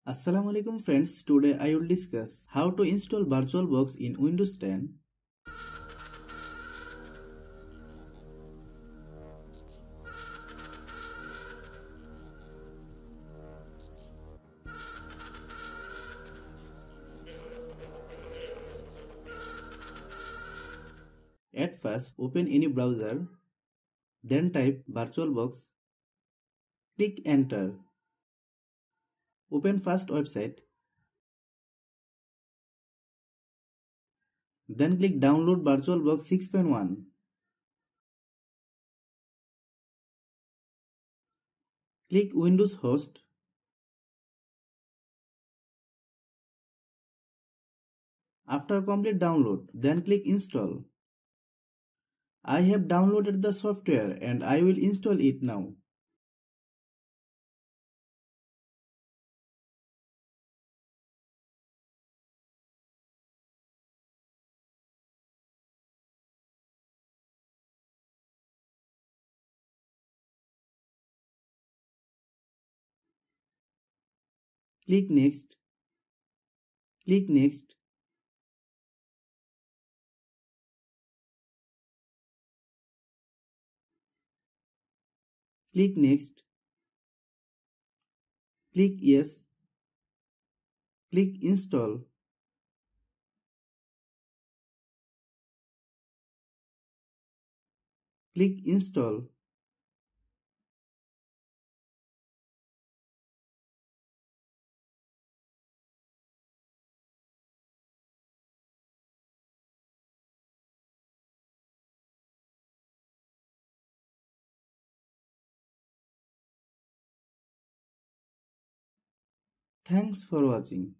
Assalamualaikum friends, today I will discuss how to install Virtualbox in Windows 10. At first, open any browser, then type Virtualbox, click enter. Open first website, then click download Virtualbox 6.1. Click Windows host. After complete download, then click install. I have downloaded the software and I will install it now. Click next. Click next. Click next. Click yes. Click install. Click install. Thanks for watching.